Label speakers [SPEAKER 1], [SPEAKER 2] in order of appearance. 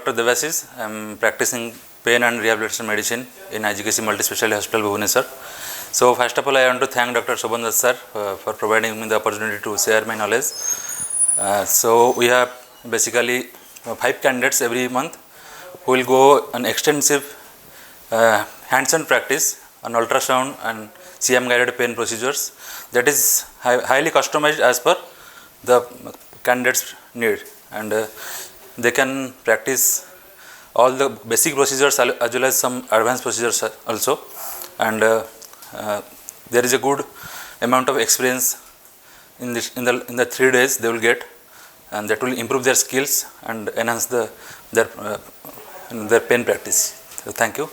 [SPEAKER 1] Dr. Debasish. I am practicing pain and rehabilitation medicine in IGKC Multispecialty Hospital, Bhubaneswar. So first of all, I want to thank Dr. Shobhan sir for providing me the opportunity to share my knowledge. So we have basically 5 candidates every month who will go an extensive hands-on practice on ultrasound and CM guided pain procedures that is highly customized as per the candidates need, and they can practice all the basic procedures as well as some advanced procedures also, and there is a good amount of experience in the 3 days they will get, and that will improve their skills and enhance their pain practice. So thank you.